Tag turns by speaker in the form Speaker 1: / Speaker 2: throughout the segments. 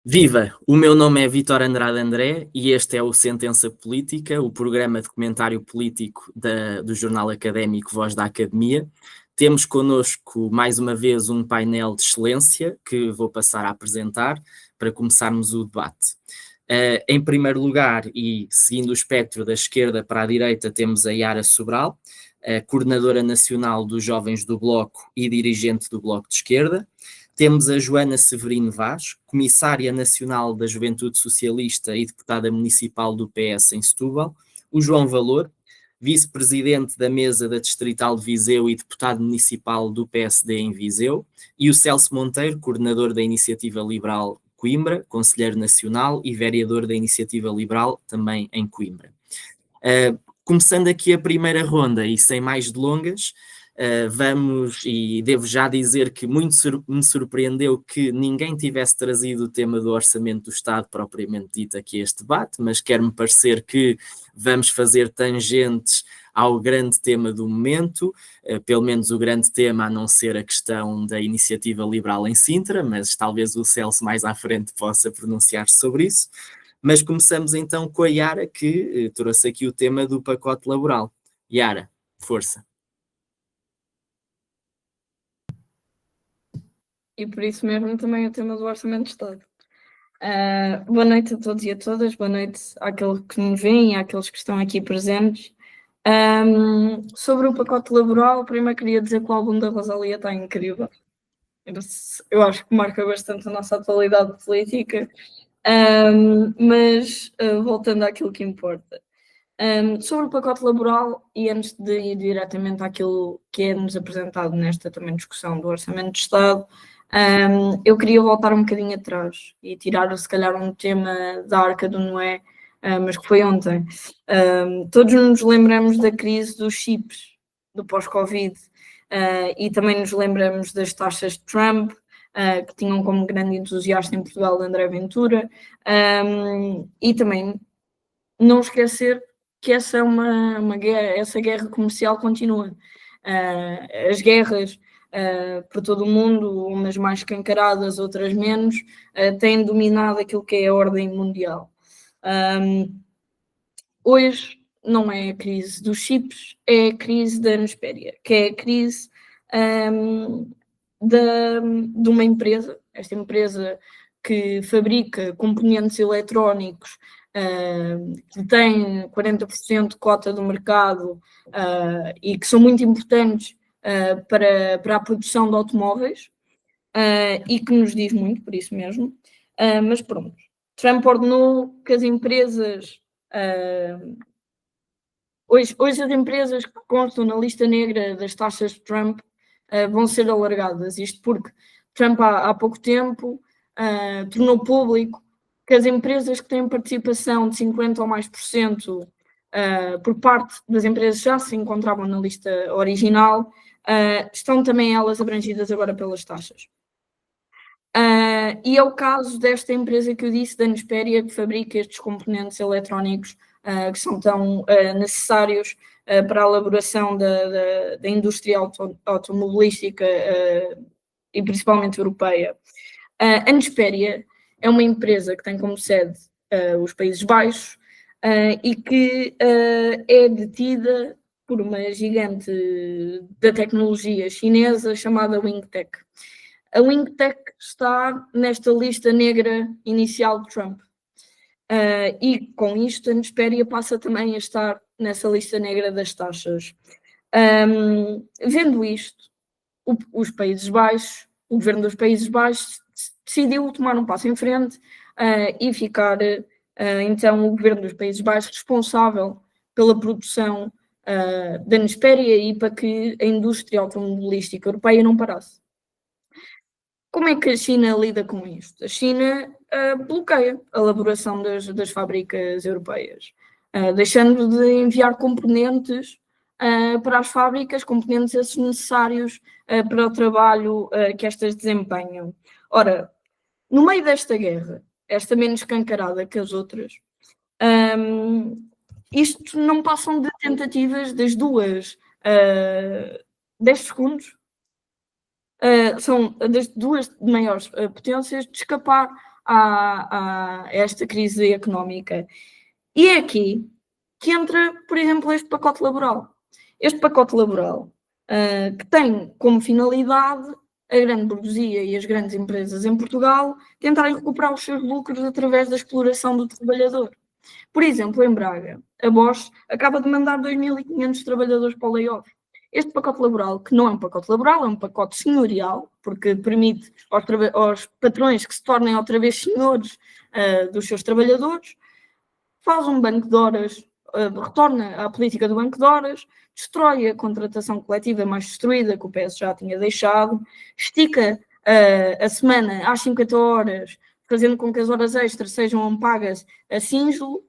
Speaker 1: Viva! O meu nome é Vítor Andrade André e este é o Sentença Política, o programa de comentário político do jornal académico Voz da Academia. Temos connosco mais uma vez um painel de excelência que vou passar a apresentar para começarmos o debate. Em primeiro lugar, e seguindo o espectro da esquerda para a direita, temos a Yara Sobral, a coordenadora nacional dos Jovens do Bloco e dirigente do Bloco de Esquerda. Temos a Joana Severino Vaz, comissária nacional da Juventude Socialista e deputada municipal do PS em Setúbal. O João Valor, vice-presidente da mesa da Distrital de Viseu e deputado municipal do PSD em Viseu. E o Celso Monteiro, coordenador da Iniciativa Liberal Coimbra, conselheiro nacional e vereador da Iniciativa Liberal também em Coimbra. Começando aqui a primeira ronda e sem mais delongas, e devo já dizer que muito me surpreendeu que ninguém tivesse trazido o tema do Orçamento do Estado propriamente dito aqui a este debate, mas quer-me parecer que vamos fazer tangentes ao grande tema do momento, pelo menos o grande tema a não ser a questão da Iniciativa Liberal em Sintra, mas talvez o Celso mais à frente possa pronunciar-se sobre isso. Mas começamos então com a Yara, que trouxe aqui o tema do pacote laboral. Yara, força.
Speaker 2: E por isso mesmo também o tema do Orçamento de Estado. Boa noite a todos e a todas, boa noite àqueles que nos veem e àqueles que estão aqui presentes. Sobre o pacote laboral, primeiro queria dizer que o álbum da Rosalía está incrível. Eu acho que marca bastante a nossa atualidade política, mas voltando àquilo que importa. Sobre o pacote laboral, e antes de ir diretamente àquilo que é-nos apresentado nesta também discussão do Orçamento de Estado, eu queria voltar um bocadinho atrás e tirar se calhar um tema da Arca do Noé, mas que foi ontem. Todos nos lembramos da crise dos chips, do pós-Covid, e também nos lembramos das taxas de Trump, que tinham como grande entusiasta em Portugal André Ventura, e também não esquecer que essa é uma guerra, essa guerra comercial continua. As guerras por todo o mundo, umas mais escancaradas, outras menos, têm dominado aquilo que é a ordem mundial. Hoje não é a crise dos chips, é a crise da Nespéria, que é a crise de uma empresa, esta empresa que fabrica componentes eletrónicos, que tem 40% de cota do mercado e que são muito importantes para a produção de automóveis e que nos diz muito, por isso mesmo. Mas pronto, Trump ordenou que as empresas... Hoje as empresas que constam na lista negra das taxas de Trump vão ser alargadas. Isto porque Trump há pouco tempo tornou público que as empresas que têm participação de 50% ou mais por parte das empresas que já se encontravam na lista original, estão também elas abrangidas agora pelas taxas. E é o caso desta empresa que eu disse, da Nespéria, que fabrica estes componentes eletrónicos que são tão necessários para a elaboração da indústria automobilística e principalmente europeia. A Nespéria é uma empresa que tem como sede os Países Baixos e que é detida por uma gigante da tecnologia chinesa chamada WingTech. A WingTech está nesta lista negra inicial de Trump. E com isto a Nespéria passa também a estar nessa lista negra das taxas. Vendo isto, os Países Baixos, o governo dos Países Baixos decidiu tomar um passo em frente e ficar então o governo dos Países Baixos responsável pela produção da Nespéria e para que a indústria automobilística europeia não parasse. Como é que a China lida com isto? A China bloqueia a elaboração das fábricas europeias, deixando de enviar componentes para as fábricas, componentes esses necessários para o trabalho que estas desempenham. Ora, no meio desta guerra, esta menos escancarada que as outras, isto não passam de tentativas das duas 10 segundos. São das duas maiores potências de escapar a esta crise económica. E é aqui que entra, por exemplo, este pacote laboral. Este pacote laboral, que tem como finalidade a grande burguesia e as grandes empresas em Portugal tentarem recuperar os seus lucros através da exploração do trabalhador. Por exemplo, em Braga, a Bosch acaba de mandar 2.500 trabalhadores para o layoff. Este pacote laboral, que não é um pacote laboral, é um pacote senhorial, porque permite aos patrões que se tornem outra vez senhores dos seus trabalhadores, faz um banco de horas, retorna à política do banco de horas, destrói a contratação coletiva mais destruída que o PS já tinha deixado, estica a semana às 50 horas, fazendo com que as horas extras sejam pagas a síngelo,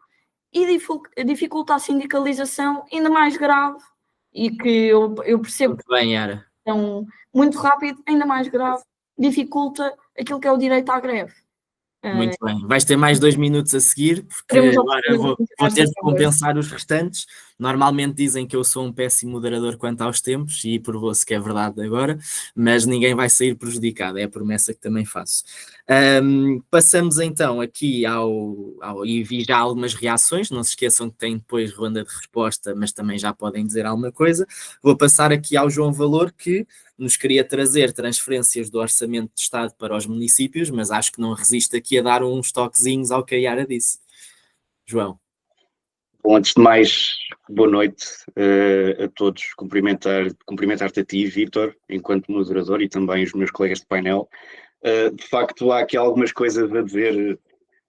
Speaker 2: e dificulta a sindicalização ainda mais grave, e que eu percebo
Speaker 1: Muito bem, Yara.
Speaker 2: Então, muito rápido, ainda mais grave, dificulta aquilo que é o direito à greve.
Speaker 1: Muito bem. Vais ter mais 2 minutos a seguir, porque
Speaker 2: Teremos a
Speaker 1: agora
Speaker 2: oportunidade
Speaker 1: vou
Speaker 2: de falar
Speaker 1: ter de
Speaker 2: desta coisa.
Speaker 1: compensar os restantes. Normalmente dizem que eu sou um péssimo moderador quanto aos tempos, e provou-se que é verdade agora, mas ninguém vai sair prejudicado, é a promessa que também faço. Passamos então aqui e vi já algumas reações, não se esqueçam que tem depois ronda de resposta, mas também já podem dizer alguma coisa. Vou passar aqui ao João Valor, que nos queria trazer transferências do Orçamento de Estado para os municípios, mas acho que não resiste aqui a dar uns toquezinhos ao que a Yara disse. João.
Speaker 3: Bom, antes de mais, boa noite a todos. Cumprimentar-te a ti, Vítor, enquanto moderador, e também os meus colegas de painel. De facto, há aqui algumas coisas a dizer.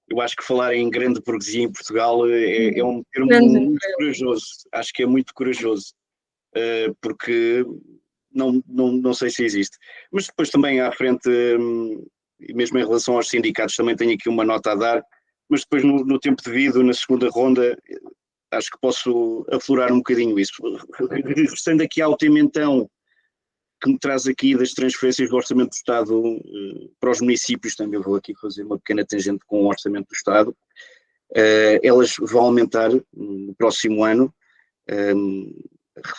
Speaker 3: Eu acho que falar em grande burguesia em Portugal é um termo muito corajoso. Acho que é muito corajoso, porque não sei se existe. Mas depois também à frente, mesmo em relação aos sindicatos, também tenho aqui uma nota a dar, mas depois no tempo devido, na segunda ronda, acho que posso aflorar um bocadinho isso. Regressando aqui ao tema então, que me traz aqui das transferências do Orçamento do Estado para os municípios, também vou aqui fazer uma pequena tangente com o Orçamento do Estado. Elas vão aumentar no próximo ano.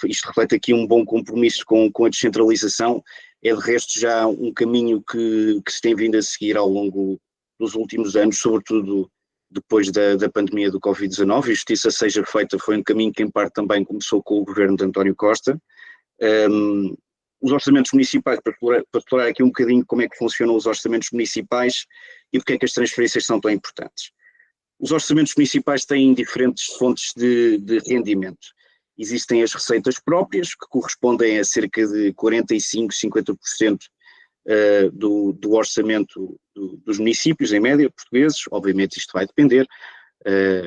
Speaker 3: Isto reflete aqui um bom compromisso com a descentralização. É de resto já um caminho que se tem vindo a seguir ao longo dos últimos anos, sobretudo depois da pandemia do Covid-19. Justiça seja feita, foi um caminho que em parte também começou com o governo de António Costa. Os orçamentos municipais, para explorar aqui um bocadinho como é que funcionam os orçamentos municipais e porque é que as transferências são tão importantes. Os orçamentos municipais têm diferentes fontes de rendimento. Existem as receitas próprias, que correspondem a cerca de 45%, 50% do orçamento dos municípios, em média, portugueses. Obviamente isto vai depender.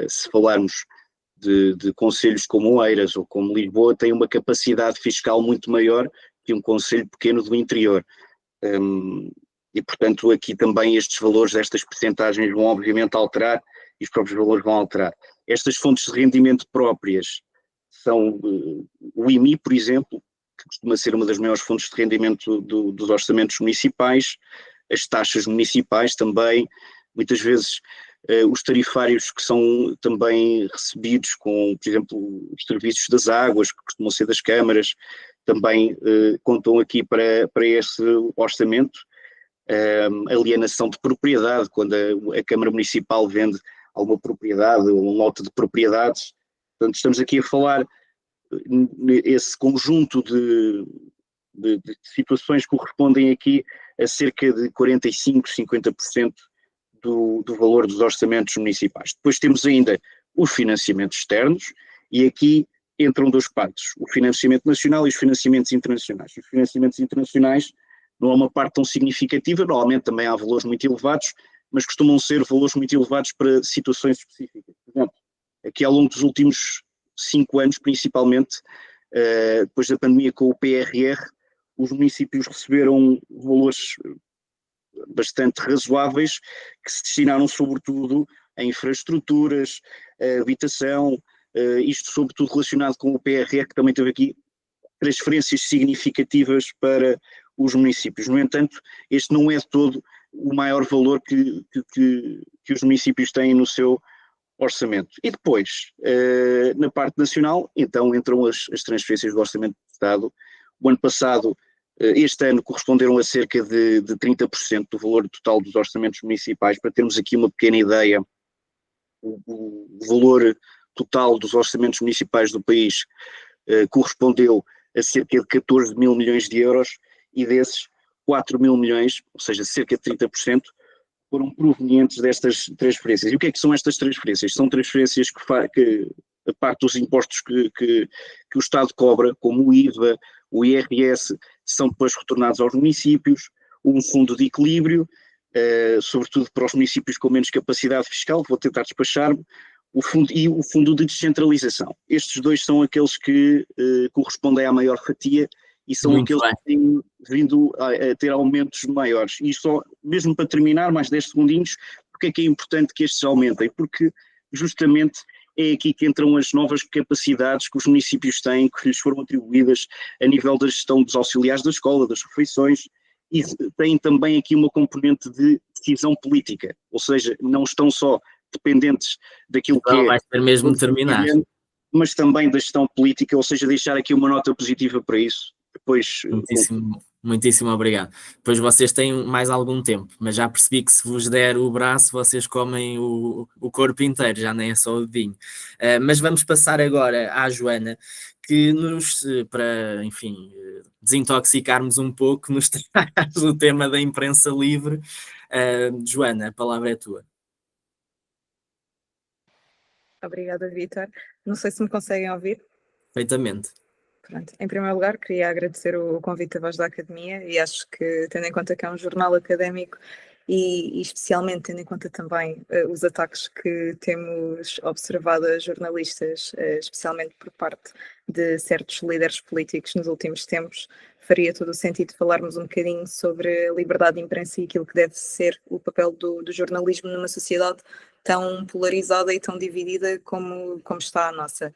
Speaker 3: Se falarmos de concelhos como Oeiras ou como Lisboa, tem uma capacidade fiscal muito maior que um concelho pequeno do interior. E, portanto, aqui também estes valores, estas percentagens vão obviamente alterar e os próprios valores vão alterar. Estas fontes de rendimento próprias são o IMI, por exemplo, que costuma ser uma das maiores fontes de rendimento dos orçamentos municipais, as taxas municipais também, muitas vezes os tarifários que são também recebidos com, por exemplo, os serviços das águas, que costumam ser das câmaras, também contam aqui para esse orçamento. Alienação de propriedade, quando a Câmara Municipal vende alguma propriedade ou um lote de propriedades. Portanto, estamos aqui a falar esse conjunto de situações que correspondem aqui a cerca de 45%, 50% do valor dos orçamentos municipais. Depois temos ainda os financiamentos externos, e aqui entram duas partes, o financiamento nacional e os financiamentos internacionais. Os financiamentos internacionais não há uma parte tão significativa, normalmente também há valores muito elevados, mas costumam ser valores muito elevados para situações específicas. Por exemplo, aqui ao longo dos últimos 5 anos, principalmente, depois da pandemia com o PRR, os municípios receberam valores bastante razoáveis que se destinaram sobretudo a infraestruturas, a habitação, isto sobretudo relacionado com o PRR, que também teve aqui transferências significativas para os municípios. No entanto, este não é de todo o maior valor que os municípios têm no seu orçamento. E depois, na parte nacional, então entram as transferências do Orçamento de Estado. O ano passado este ano corresponderam a cerca de 30% do valor total dos orçamentos municipais. Para termos aqui uma pequena ideia, o valor total dos orçamentos municipais do país correspondeu a cerca de 14 mil milhões de euros, e desses 4 mil milhões, ou seja, cerca de 30%, foram provenientes destas transferências. E o que é que são estas transferências? São transferências que a parte dos impostos que o Estado cobra, como o IVA, o IRS, são depois retornados aos municípios, um fundo de equilíbrio, sobretudo para os municípios com menos capacidade fiscal, vou tentar despachar-me, o fundo de descentralização. Estes dois são aqueles que correspondem à maior fatia e são
Speaker 1: Muito
Speaker 3: aqueles
Speaker 1: bem.
Speaker 3: que têm vindo a ter aumentos maiores. E só, mesmo para terminar, mais 10 segundinhos, porque é importante que estes aumentem? Porque justamente é aqui que entram as novas capacidades que os municípios têm, que lhes foram atribuídas a nível da gestão dos auxiliares da escola, das refeições, e têm também aqui uma componente de decisão política, ou seja, não estão só dependentes daquilo que
Speaker 1: Então
Speaker 3: é,
Speaker 1: vai ser mesmo terminar.
Speaker 3: mas também da gestão política, ou seja, deixar aqui uma nota positiva para isso. Depois,
Speaker 1: Muitíssimo obrigado. Depois vocês têm mais algum tempo, mas já percebi que se vos der o braço, vocês comem o corpo inteiro, já nem é só o dedinho. Mas vamos passar agora à Joana, que para, enfim, desintoxicarmos um pouco, nos traz o tema da imprensa livre. Joana, a palavra é tua.
Speaker 4: Obrigada, Vítor. Não sei se me conseguem ouvir.
Speaker 1: Perfeitamente.
Speaker 4: Pronto. Em primeiro lugar, queria agradecer o convite da Voz da Academia, e acho que, tendo em conta que é um jornal académico e especialmente tendo em conta também os ataques que temos observado a jornalistas, especialmente por parte de certos líderes políticos nos últimos tempos, faria todo o sentido falarmos um bocadinho sobre a liberdade de imprensa e aquilo que deve ser o papel do jornalismo numa sociedade tão polarizada e tão dividida como está a nossa.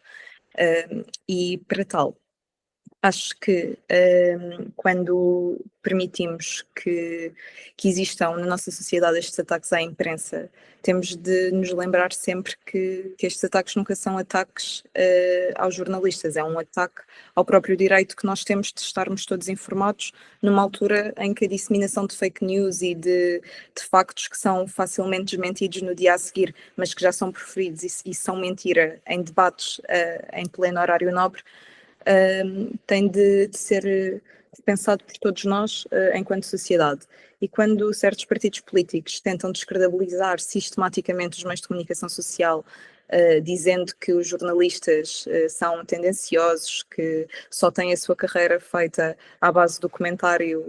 Speaker 4: E para tal, acho que quando permitimos que existam na nossa sociedade estes ataques à imprensa, temos de nos lembrar sempre que estes ataques nunca são ataques aos jornalistas, é um ataque ao próprio direito que nós temos de estarmos todos informados numa altura em que a disseminação de fake news e de factos que são facilmente desmentidos no dia a seguir, mas que já são preferidos e são mentira em debates em pleno horário nobre, tem de ser pensado por todos nós enquanto sociedade. E quando certos partidos políticos tentam descredibilizar sistematicamente os meios de comunicação social, dizendo que os jornalistas são tendenciosos, que só têm a sua carreira feita à base do comentário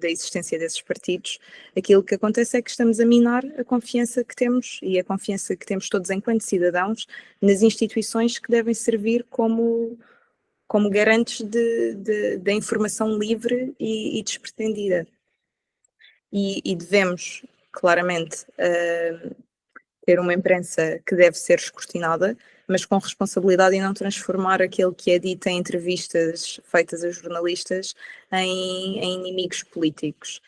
Speaker 4: da existência desses partidos, aquilo que acontece é que estamos a minar a confiança que temos e a confiança que temos todos enquanto cidadãos nas instituições que devem servir como garantes da informação livre e despretendida. E devemos, claramente, ter uma imprensa que deve ser escrutinada, mas com responsabilidade, e não transformar aquilo que é dito em entrevistas feitas a jornalistas em inimigos políticos.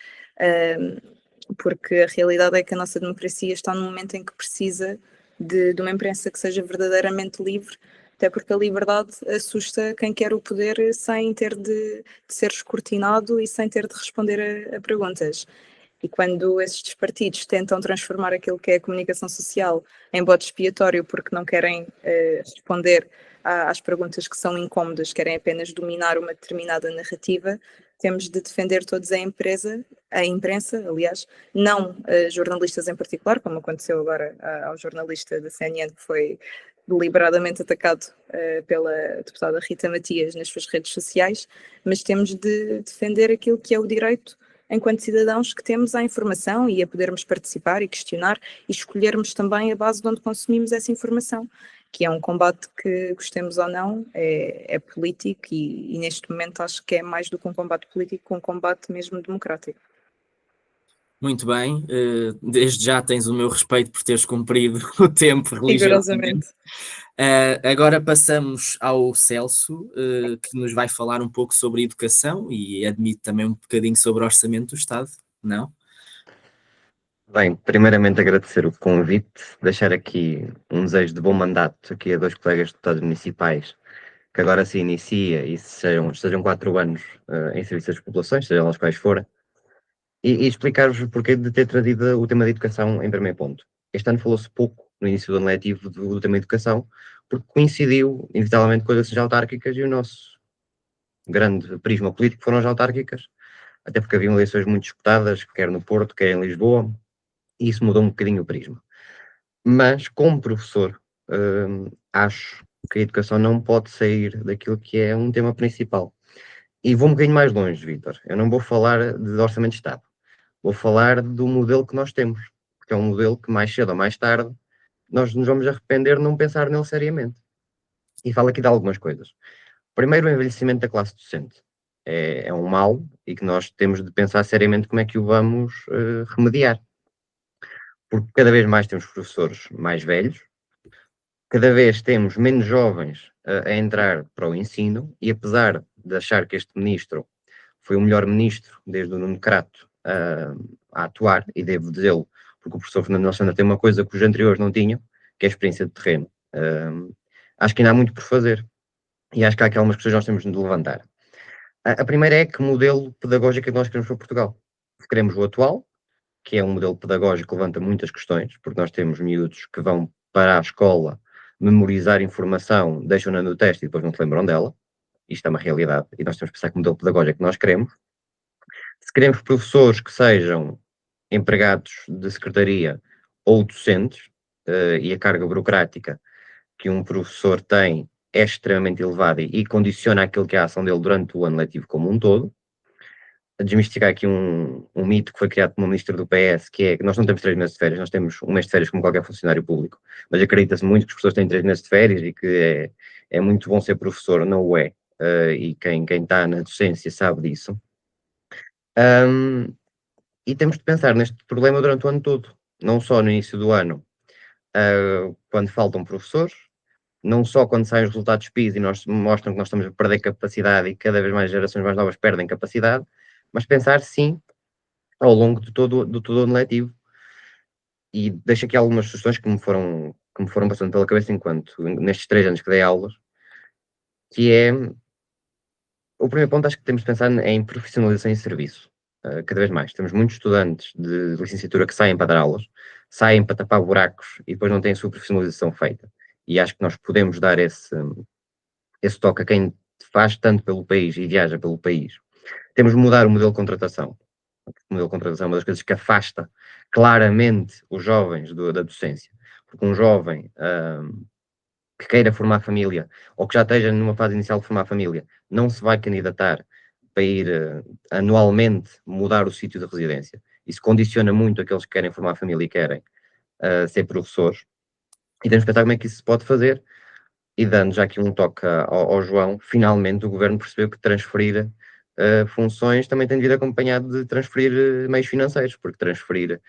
Speaker 4: Porque a realidade é que a nossa democracia está num momento em que precisa de uma imprensa que seja verdadeiramente livre, até porque a liberdade assusta quem quer o poder sem ter de ser escrutinado e sem ter de responder a perguntas. E quando esses partidos tentam transformar aquilo que é a comunicação social em bode expiatório porque não querem responder às perguntas que são incómodas, querem apenas dominar uma determinada narrativa, temos de defender todos a imprensa, aliás, não jornalistas em particular, como aconteceu agora ao jornalista da CNN, que foi deliberadamente atacado pela deputada Rita Matias nas suas redes sociais, mas temos de defender aquilo que é o direito, enquanto cidadãos, que temos à informação e a podermos participar e questionar e escolhermos também a base de onde consumimos essa informação, que é um combate que, gostemos ou não, é político e neste momento acho que é mais do que um combate político, um combate mesmo democrático.
Speaker 1: Muito bem, desde já tens o meu respeito por teres cumprido o tempo religiosamente. Agora passamos ao Celso, que nos vai falar um pouco sobre educação e admito também um bocadinho sobre o orçamento do Estado, não?
Speaker 5: Bem, primeiramente agradecer o convite, deixar aqui um desejo de bom mandato aqui a dois colegas deputados municipais que agora se inicia e sejam 4 anos em serviço das populações, sejam elas quais forem, e explicar-vos o porquê de ter trazido o tema da educação em primeiro ponto. Este ano falou-se pouco, no início do ano letivo, do tema da educação, porque coincidiu, inevitavelmente, com as eleições autárquicas e o nosso grande prisma político foram as autárquicas, até porque haviam eleições muito disputadas, quer no Porto, quer em Lisboa, e isso mudou um bocadinho o prisma. Mas, como professor, acho que a educação não pode sair daquilo que é um tema principal. E vou um bocadinho mais longe, Vítor. Eu não vou falar de orçamento de Estado. Vou falar do modelo que nós temos, porque é um modelo que mais cedo ou mais tarde nós nos vamos arrepender de não pensar nele seriamente. E falo aqui de algumas coisas. Primeiro, o envelhecimento da classe docente. É um mal e que nós temos de pensar seriamente como é que o vamos remediar. Porque cada vez mais temos professores mais velhos, cada vez temos menos jovens a entrar para o ensino, e apesar de achar que este ministro foi o melhor ministro desde o Nuno Crato a atuar, e devo dizê-lo, porque o professor Fernando Alexandre tem uma coisa que os anteriores não tinham, que é a experiência de terreno. Acho que ainda há muito por fazer, e acho que há aqui algumas questões que nós temos de levantar. A primeira é que modelo pedagógico é que nós queremos para Portugal. Queremos o atual, que é um modelo pedagógico que levanta muitas questões, porque nós temos miúdos que vão para a escola memorizar informação, deixam-na no teste e depois não se lembram dela. Isto é uma realidade e nós temos que pensar que modelo pedagógico é que nós queremos. Se queremos professores que sejam empregados de secretaria ou docentes, e a carga burocrática que um professor tem é extremamente elevada e condiciona aquilo que é a ação dele durante o ano letivo como um todo. A desmistificar aqui um mito que foi criado por uma ministra do PS, que é que nós não temos 3 meses de férias, nós temos um mês de férias como qualquer funcionário público, mas acredita-se muito que as pessoas têm 3 meses de férias e que é muito bom ser professor, não o é, e quem está na docência sabe disso. E temos de pensar neste problema durante o ano todo, não só no início do ano, quando faltam professores, não só quando saem os resultados PISA e mostram que nós estamos a perder capacidade e cada vez mais gerações mais novas perdem capacidade, mas pensar sim ao longo de todo o ano letivo. E deixo aqui algumas sugestões que me foram passando pela cabeça nestes 3 anos que dei aulas, que é, o primeiro ponto, acho que temos de pensar em profissionalização e serviço. Cada vez mais. Temos muitos estudantes de licenciatura que saem para dar aulas, saem para tapar buracos e depois não têm a sua profissionalização feita. E acho que nós podemos dar esse toque a quem faz tanto pelo país e viaja pelo país. Temos de mudar o modelo de contratação. O modelo de contratação é uma das coisas que afasta claramente os jovens da docência. Porque um jovem que queira formar família, ou que já esteja numa fase inicial de formar família, não se vai candidatar para ir anualmente mudar o sítio de residência. Isso condiciona muito aqueles que querem formar família e querem ser professores. E temos que pensar como é que isso se pode fazer. E dando já aqui um toque ao João, finalmente o governo percebeu que transferir funções também tem de vir acompanhado de transferir meios financeiros, porque transferir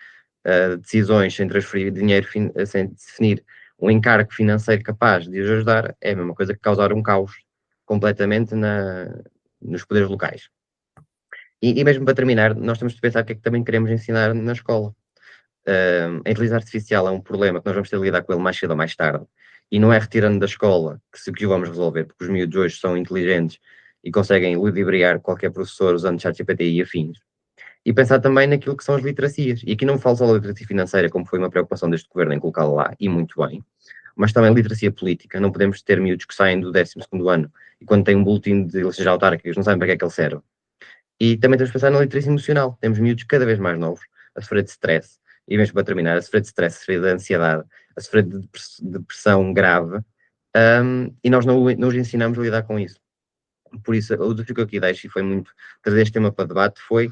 Speaker 5: decisões sem transferir dinheiro, sem definir um encargo financeiro capaz de os ajudar, é a mesma coisa que causar um caos completamente nos poderes locais. E mesmo para terminar, nós temos de pensar o que é que também queremos ensinar na escola. A inteligência artificial é um problema que nós vamos ter de lidar com ele mais cedo ou mais tarde, e não é retirando da escola que o vamos resolver, porque os miúdos hoje são inteligentes e conseguem ludibriar qualquer professor usando ChatGPT e afins. E pensar também naquilo que são as literacias. E aqui não falo só da literacia financeira, como foi uma preocupação deste governo em colocá-la lá, e muito bem, mas também literacia política. Não podemos ter miúdos que saem do 12º ano e quando têm um boletim de eleições autárquicas não sabem para que é que ele serve. E também temos que pensar na literacia emocional. Temos miúdos cada vez mais novos a sofrer de stress, e mesmo para terminar, a sofrer de stress, a sofrer de ansiedade, a sofrer de depressão grave, e nós não os ensinamos a lidar com isso. Por isso, o desafio que eu aqui deixo, e foi muito trazer este tema para debate, foi: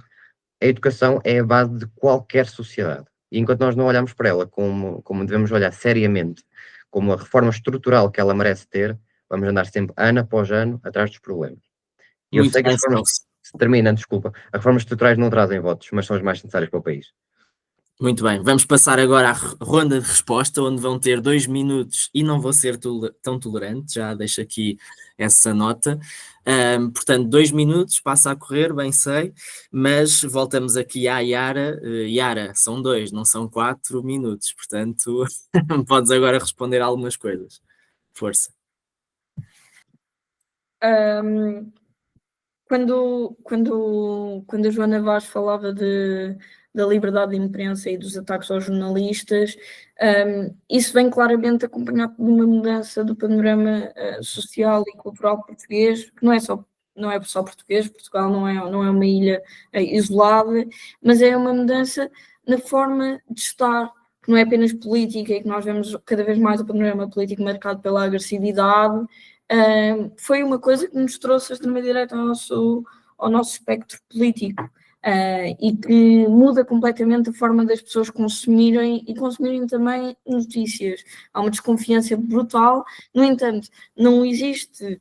Speaker 5: a educação é a base de qualquer sociedade. E enquanto nós não olhamos para ela como devemos olhar seriamente, como a reforma estrutural que ela merece ter, vamos andar sempre, ano após ano, atrás dos problemas. E eu
Speaker 1: Muito
Speaker 5: sei que
Speaker 1: bem,
Speaker 5: as reformas,
Speaker 1: Celso.
Speaker 5: desculpa, as reformas estruturais não trazem votos, mas são as mais necessárias para o país.
Speaker 1: Muito bem, vamos passar agora à ronda de resposta, onde vão ter 2 minutos e não vou ser tão tolerante, já deixo aqui essa nota. Portanto, 2 minutos, passa a correr, bem sei, mas voltamos aqui à Yara. Yara, são 2, não são 4 minutos, portanto, podes agora responder algumas coisas. Força.
Speaker 2: Quando a Joana Vaz falava da liberdade de imprensa e dos ataques aos jornalistas, isso vem claramente acompanhado de uma mudança do panorama social e cultural português, que não é só português, Portugal não é uma ilha isolada, mas é uma mudança na forma de estar, que não é apenas política, e que nós vemos cada vez mais o panorama político marcado pela agressividade. Foi uma coisa que nos trouxe a extrema-direita ao nosso espectro político, e que muda completamente a forma das pessoas consumirem e consumirem também notícias. Há uma desconfiança brutal, no entanto, não existe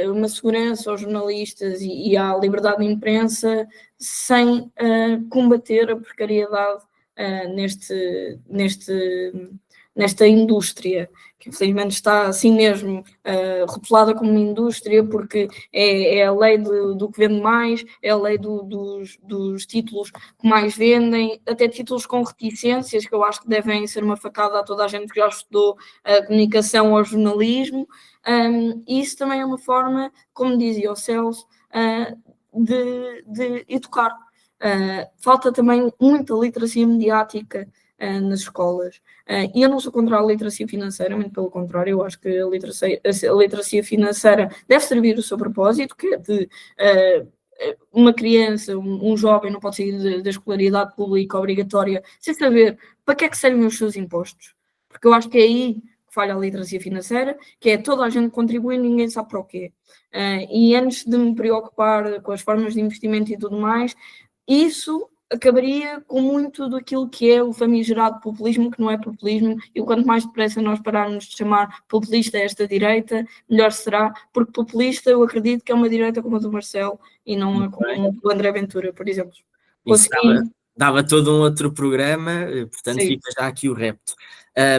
Speaker 2: uma segurança aos jornalistas e à liberdade de imprensa sem combater a precariedade nesta indústria, que infelizmente está assim mesmo rotulada como uma indústria, porque é a lei do que vende mais, é a lei dos títulos que mais vendem, até títulos com reticências, que eu acho que devem ser uma facada a toda a gente que já estudou a comunicação ou jornalismo. E isso também é uma forma, como dizia o Celso, de educar. Falta também muita literacia mediática nas escolas. E eu não sou contra a literacia financeira, muito pelo contrário, eu acho que a literacia financeira deve servir o seu propósito, que é de uma criança, um jovem não pode sair da escolaridade pública obrigatória sem saber para que é que servem os seus impostos. Porque eu acho que é aí que falha a literacia financeira, que é toda a gente contribui e ninguém sabe para o quê. E antes de me preocupar com as formas de investimento e tudo mais, isso acabaria com muito daquilo que é o famigerado populismo, que não é populismo, e quanto mais depressa nós pararmos de chamar populista esta direita, melhor será, porque populista eu acredito que é uma direita como a do Marcelo e não a como a do André Ventura, por exemplo.
Speaker 1: Isso dava todo um outro programa, portanto
Speaker 2: Sim.
Speaker 1: fica já aqui o repto.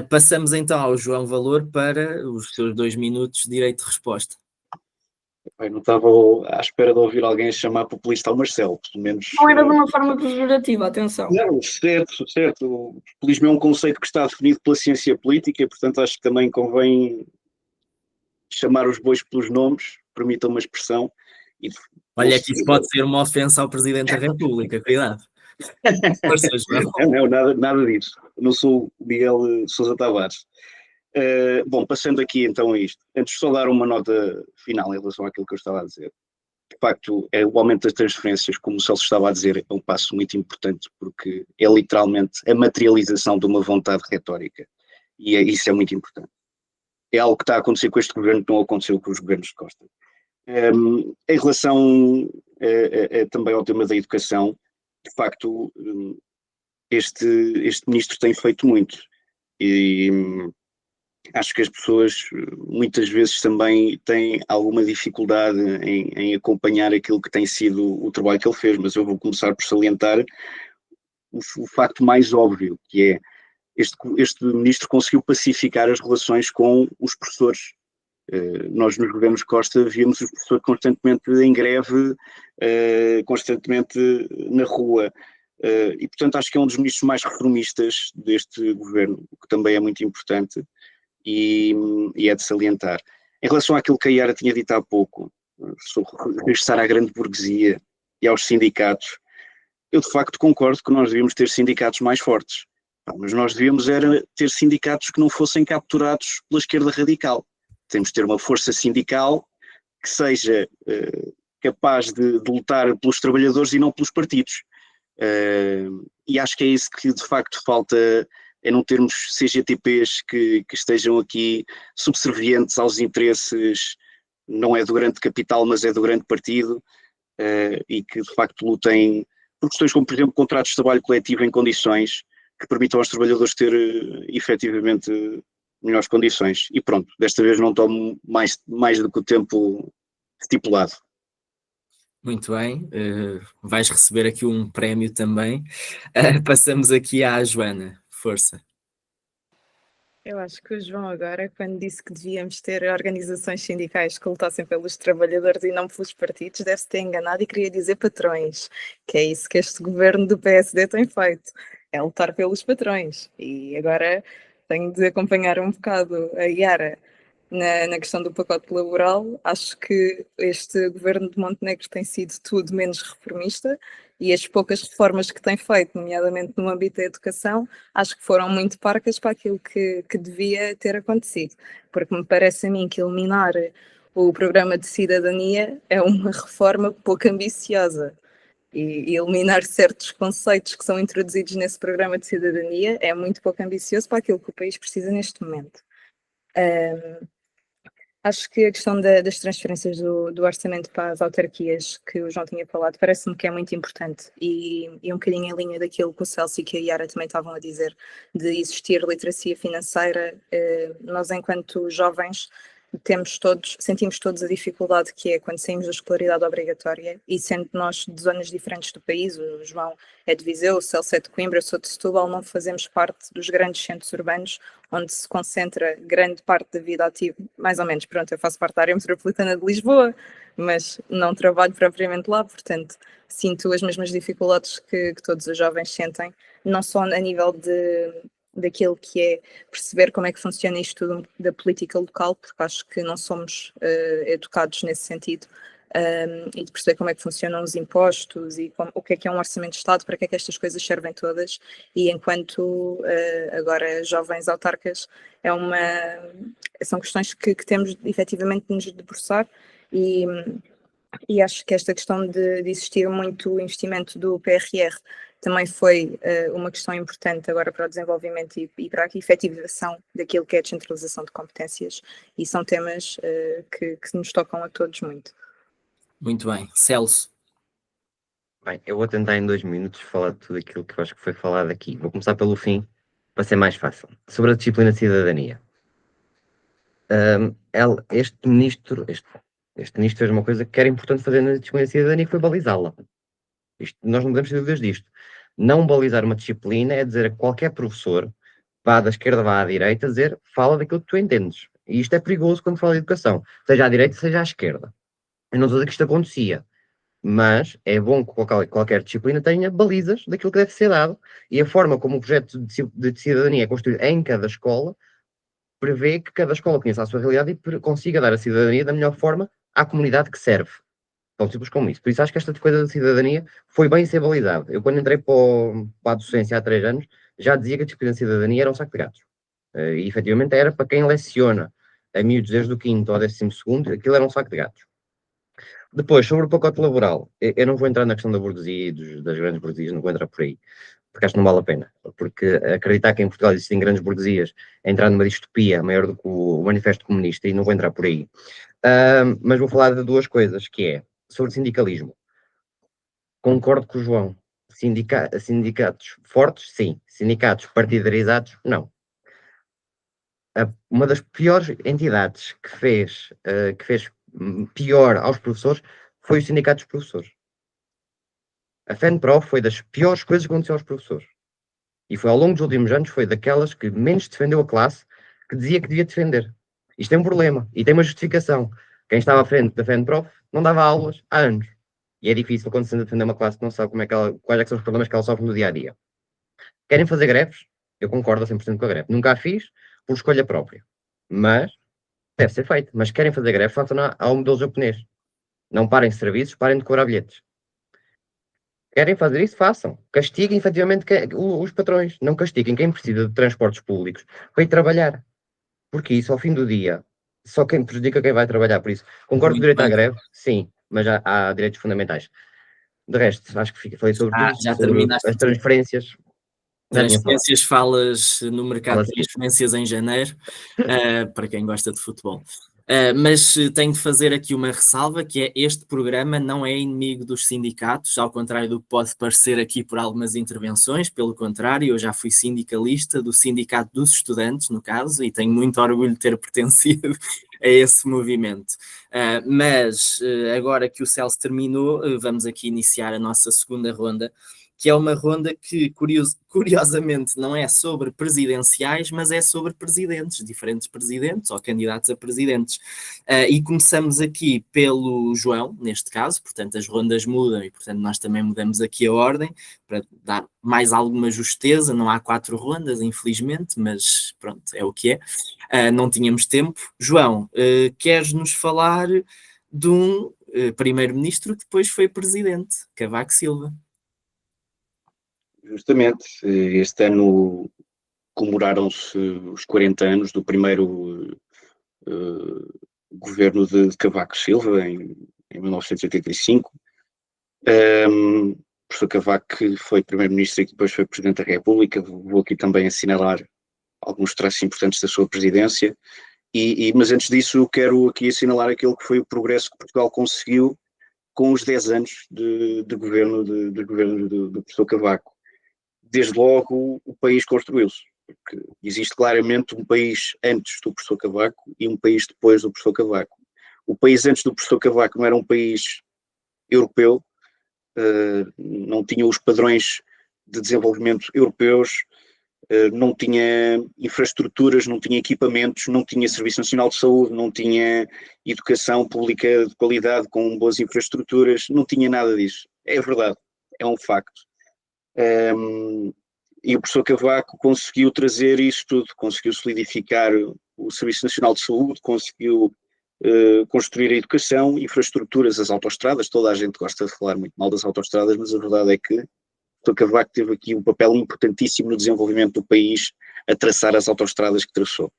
Speaker 1: Passamos então ao João Valor para os seus 2 minutos de direito de resposta.
Speaker 3: Eu não estava à espera de ouvir alguém chamar populista ao Marcelo, pelo menos.
Speaker 2: Não era de uma forma pejorativa, atenção.
Speaker 3: Não, certo. O populismo é um conceito que está definido pela ciência política, portanto acho que também convém chamar os bois pelos nomes, permita uma expressão.
Speaker 1: Olha que isso pode ser uma ofensa ao Presidente da República, cuidado. Força, João.
Speaker 3: Não, nada disso. Eu não sou o Miguel Sousa Tavares. Bom, passando aqui então a isto. Antes de só dar uma nota final em relação àquilo que eu estava a dizer. De facto, o aumento das transferências, como o Celso estava a dizer, é um passo muito importante, porque é literalmente a materialização de uma vontade retórica. E isso é muito importante. É algo que está a acontecer com este governo que não aconteceu com os governos de Costa. Em relação também ao tema da educação, de facto, este ministro tem feito muito. E acho que as pessoas muitas vezes também têm alguma dificuldade em acompanhar aquilo que tem sido o trabalho que ele fez, mas eu vou começar por salientar o facto mais óbvio, que é este ministro conseguiu pacificar as relações com os professores. Nós nos governos Costa víamos os professores constantemente em greve, constantemente na rua, e portanto acho que é um dos ministros mais reformistas deste governo, o que também é muito importante e é de salientar. Em relação àquilo que a Yara tinha dito há pouco, sobre regressar à grande burguesia e aos sindicatos, eu de facto concordo que nós devíamos ter sindicatos mais fortes, mas nós devíamos era ter sindicatos que não fossem capturados pela esquerda radical. Temos de ter uma força sindical que seja capaz de lutar pelos trabalhadores e não pelos partidos. E acho que é isso que de facto falta, é não termos CGTPs que estejam aqui subservientes aos interesses, não é do grande capital, mas é do grande partido, e que de facto lutem por questões como, por exemplo, contratos de trabalho coletivo em condições que permitam aos trabalhadores ter efetivamente melhores condições. E pronto, desta vez não tomo mais do que o tempo estipulado.
Speaker 1: Muito bem, vais receber aqui um prémio também. Passamos aqui à Joana, força.
Speaker 4: Eu acho que o João agora, quando disse que devíamos ter organizações sindicais que lutassem pelos trabalhadores e não pelos partidos, deve-se ter enganado e queria dizer patrões, que é isso que este governo do PSD tem feito, é lutar pelos patrões. E agora tenho de acompanhar um bocado a Yara na questão do pacote laboral. Acho que este governo de Montenegro tem sido tudo menos reformista e as poucas reformas que tem feito, nomeadamente no âmbito da educação, acho que foram muito parcas para aquilo que devia ter acontecido, porque me parece a mim que eliminar o programa de cidadania é uma reforma pouco ambiciosa. E eliminar certos conceitos que são introduzidos nesse programa de cidadania é muito pouco ambicioso para aquilo que o país precisa neste momento. Acho que a questão das transferências do orçamento para as autarquias, que o João tinha falado, parece-me que é muito importante e um bocadinho em linha daquilo que o Celso e que a Yara também estavam a dizer, de existir literacia financeira. Nós, enquanto jovens, sentimos todos a dificuldade que é quando saímos da escolaridade obrigatória, e sendo nós de zonas diferentes do país, o João é de Viseu, o Celso é de Coimbra, eu sou de Setúbal, não fazemos parte dos grandes centros urbanos onde se concentra grande parte da vida ativa, mais ou menos. Pronto, eu faço parte da área metropolitana de Lisboa, mas não trabalho propriamente lá, portanto sinto as mesmas dificuldades que todos os jovens sentem, não só a nível daquilo que é perceber como é que funciona isto tudo da política local, porque acho que não somos educados nesse sentido, e de perceber como é que funcionam os impostos e o que é um orçamento de Estado, para que é que estas coisas servem todas, e enquanto agora jovens autarcas são questões que temos efetivamente de nos debruçar, e acho que esta questão de existir muito investimento do PRR também foi uma questão importante agora para o desenvolvimento e para a efetivação daquilo que é a descentralização de competências, e são temas que nos tocam a todos muito.
Speaker 1: Muito bem. Celso.
Speaker 5: Bem, eu vou tentar em 2 minutos falar de tudo aquilo que eu acho que foi falado aqui. Vou começar pelo fim, para ser mais fácil. Sobre a disciplina de cidadania. Este ministro fez uma coisa que era importante fazer na disciplina de cidadania, que foi balizá-la. Nós não podemos ter dúvidas disto. Não balizar uma disciplina é dizer a qualquer professor, vá da esquerda, vá à direita, dizer, fala daquilo que tu entendes. E isto é perigoso quando fala de educação, seja à direita, seja à esquerda. Eu não estou a dizer que isto acontecia, mas é bom que qualquer disciplina tenha balizas daquilo que deve ser dado, e a forma como o projeto de cidadania é construído em cada escola prevê que cada escola conheça a sua realidade e consiga dar a cidadania da melhor forma à comunidade que serve. Tão simples como isso. Por isso acho que esta coisa da cidadania foi bem ser balizada. Eu, quando entrei para a docência há 3 anos, já dizia que a disciplina de cidadania era um saco de gatos. E efetivamente era para quem leciona a miúdos desde o 5º ao 12º, aquilo era um saco de gatos. Depois, sobre o pacote laboral, eu não vou entrar na questão da burguesia e das grandes burguesias, não vou entrar por aí, porque acho que não vale a pena. Porque acreditar que em Portugal existem grandes burguesias é entrar numa distopia maior do que o Manifesto Comunista, e não vou entrar por aí. Mas vou falar de 2 coisas, que é sobre sindicalismo. Concordo com o João. Sindicatos fortes, sim. Sindicatos partidarizados, não. Uma das piores entidades que fez pior aos professores foi o sindicato dos professores. A FENPROF foi das piores coisas que aconteceu aos professores. E foi ao longo dos últimos anos, foi daquelas que menos defendeu a classe, que dizia que devia defender. Isto é um problema e tem uma justificação. Quem estava à frente da FENPROF não dava aulas há anos. E é difícil quando se tenta defender uma classe que não sabe quais é que são os problemas que ela sofre no dia a dia. Querem fazer greves? Eu concordo a 100% com a greve. Nunca a fiz por escolha própria. Mas deve ser feito. Mas querem fazer greve, façam ao modelo japonês. Não parem serviços, parem de cobrar bilhetes. Querem fazer isso? Façam. Castiguem efetivamente os patrões. Não castiguem quem precisa de transportes públicos para ir trabalhar. Porque isso, ao fim do dia, só quem prejudica quem vai trabalhar. Por isso, concordo com o direito à greve? Sim, mas há direitos fundamentais. De resto, acho que falei sobre tudo.
Speaker 1: Já
Speaker 5: sobre
Speaker 1: terminaste
Speaker 5: as transferências.
Speaker 1: Transferências, falas no mercado de
Speaker 5: Fala-se.
Speaker 1: transferências em janeiro, para quem gosta de futebol. Mas tenho de fazer aqui uma ressalva, que é: este programa não é inimigo dos sindicatos, ao contrário do que pode parecer aqui por algumas intervenções. Pelo contrário, eu já fui sindicalista do Sindicato dos Estudantes, no caso, e tenho muito orgulho de ter pertencido a esse movimento. Mas agora que o Celso terminou, vamos aqui iniciar a nossa segunda ronda, que é uma ronda que, curiosamente, não é sobre presidenciais, mas é sobre presidentes, diferentes presidentes ou candidatos a presidentes. E começamos aqui pelo João, neste caso, portanto as rondas mudam e, portanto, nós também mudamos aqui a ordem para dar mais alguma justeza. Não há 4 rondas, infelizmente, mas pronto, é o que é. Não tínhamos tempo. João, queres nos falar de um primeiro-ministro que depois foi presidente, Cavaco Silva?
Speaker 3: Justamente, este ano comemoraram-se os 40 anos do primeiro governo de Cavaco Silva, em 1985. O professor Cavaco foi primeiro-ministro e depois foi presidente da República. Vou aqui também assinalar alguns traços importantes da sua presidência. Mas antes disso, quero aqui assinalar aquele que foi o progresso que Portugal conseguiu com os 10 anos de governo do professor Cavaco. Desde logo, o país construiu-se, porque existe claramente um país antes do professor Cavaco e um país depois do professor Cavaco. O país antes do professor Cavaco não era um país europeu, não tinha os padrões de desenvolvimento europeus, não tinha infraestruturas, não tinha equipamentos, não tinha Serviço Nacional de Saúde, não tinha educação pública de qualidade com boas infraestruturas, não tinha nada disso. É verdade, é um facto. E o professor Cavaco conseguiu trazer isso tudo, conseguiu solidificar o Serviço Nacional de Saúde, conseguiu construir a educação, infraestruturas, as autoestradas. Toda a gente gosta de falar muito mal das autoestradas, mas a verdade é que o professor Cavaco teve aqui um papel importantíssimo no desenvolvimento do país, a traçar as autoestradas que traçou.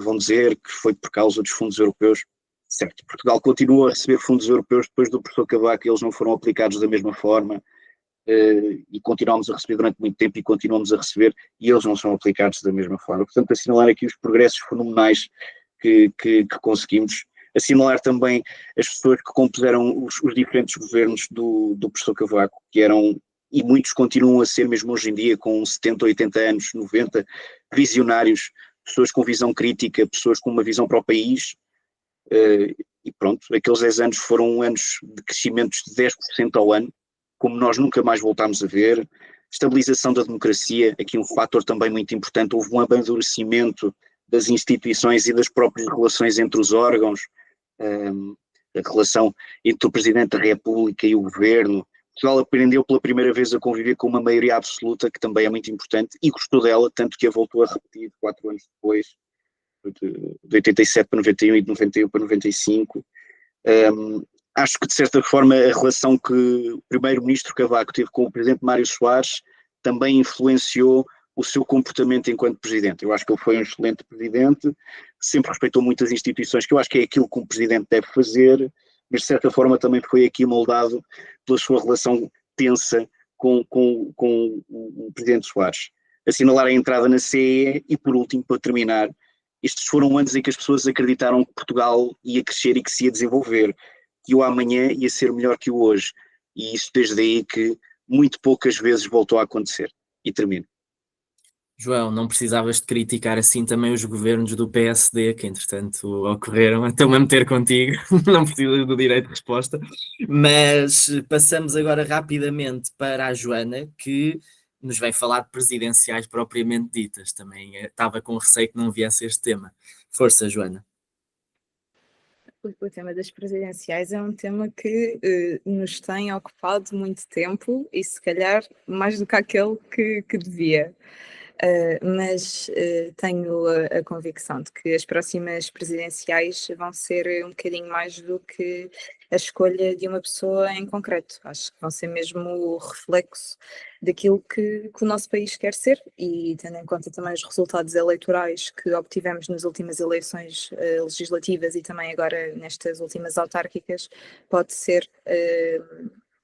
Speaker 3: Vão dizer que foi por causa dos fundos europeus. Certo, Portugal continua a receber fundos europeus depois do professor Cavaco, eles não foram aplicados da mesma forma. E continuamos a receber durante muito tempo e continuamos a receber, e eles não são aplicados da mesma forma. Portanto, assinalar aqui os progressos fenomenais que conseguimos, assinalar também as pessoas que compuseram os diferentes governos do professor Cavaco, que eram, e muitos continuam a ser mesmo hoje em dia, com 70, 80 anos, 90, visionários, pessoas com visão crítica, pessoas com uma visão para o país, e pronto, aqueles 10 anos foram anos de crescimentos de 10% ao ano, como nós nunca mais voltámos a ver. Estabilização da democracia, aqui um fator também muito importante, houve um amadurecimento das instituições e das próprias relações entre os órgãos, a relação entre o Presidente da República e o Governo. Portugal aprendeu pela primeira vez a conviver com uma maioria absoluta, que também é muito importante, e gostou dela, tanto que a voltou a repetir 4 anos depois, de 87 para 91 e de 91 para 95. Acho que, de certa forma, a relação que o primeiro-ministro Cavaco teve com o presidente Mário Soares também influenciou o seu comportamento enquanto presidente. Eu acho que ele foi um excelente presidente, sempre respeitou muitas instituições, que eu acho que é aquilo que um presidente deve fazer, mas, de certa forma, também foi aqui moldado pela sua relação tensa com o presidente Soares. Assinalar a entrada na CE e, por último, para terminar, estes foram anos em que as pessoas acreditaram que Portugal ia crescer e que se ia desenvolver, que o amanhã ia ser melhor que o hoje. E isso desde aí que muito poucas vezes voltou a acontecer. E termino.
Speaker 1: João, não precisavas de criticar assim também os governos do PSD, que entretanto ocorreram. Estou-me a meter contigo, não precisas do direito de resposta. Mas passamos agora rapidamente para a Joana, que nos vem falar de presidenciais propriamente ditas. Também estava com receio que não viesse este tema. Força, Joana.
Speaker 4: O tema das presidenciais é um tema que nos tem ocupado muito tempo e se calhar mais do que aquele que devia. Mas tenho a convicção de que as próximas presidenciais vão ser um bocadinho mais do que a escolha de uma pessoa em concreto. Acho que vão ser mesmo o reflexo daquilo que o nosso país quer ser, e tendo em conta também os resultados eleitorais que obtivemos nas últimas eleições legislativas e também agora nestas últimas autárquicas, pode ser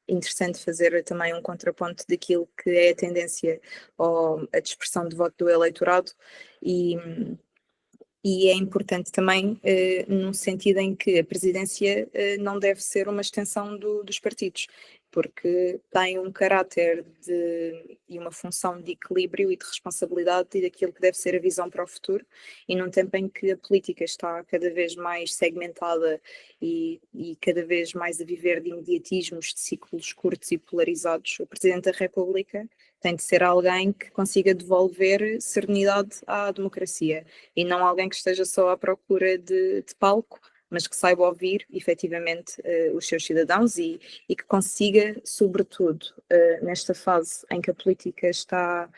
Speaker 4: interessante fazer também um contraponto daquilo que é a tendência ou a dispersão de voto do eleitorado, e é importante também num sentido em que a presidência não deve ser uma extensão dos partidos. porque tem um caráter e uma função de equilíbrio e de responsabilidade e daquilo que deve ser a visão para o futuro, e num tempo em que a política está cada vez mais segmentada e cada vez mais a viver de imediatismos, de ciclos curtos e polarizados, o Presidente da República tem de ser alguém que consiga devolver serenidade à democracia e não alguém que esteja só à procura de palco, mas que saiba ouvir efetivamente os seus cidadãos e que consiga, sobretudo, nesta fase em que a política está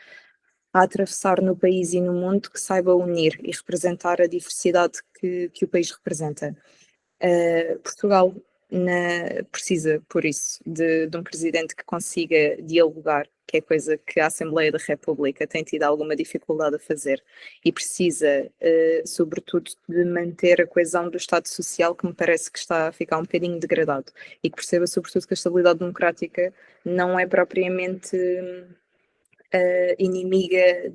Speaker 4: a atravessar no país e no mundo, que saiba unir e representar a diversidade que o país representa. Portugal precisa, por isso, de um presidente que consiga dialogar, que é coisa que a Assembleia da República tem tido alguma dificuldade a fazer, e precisa, sobretudo, de manter a coesão do Estado Social, que me parece que está a ficar um bocadinho degradado, e que perceba, sobretudo, que a estabilidade democrática não é propriamente inimiga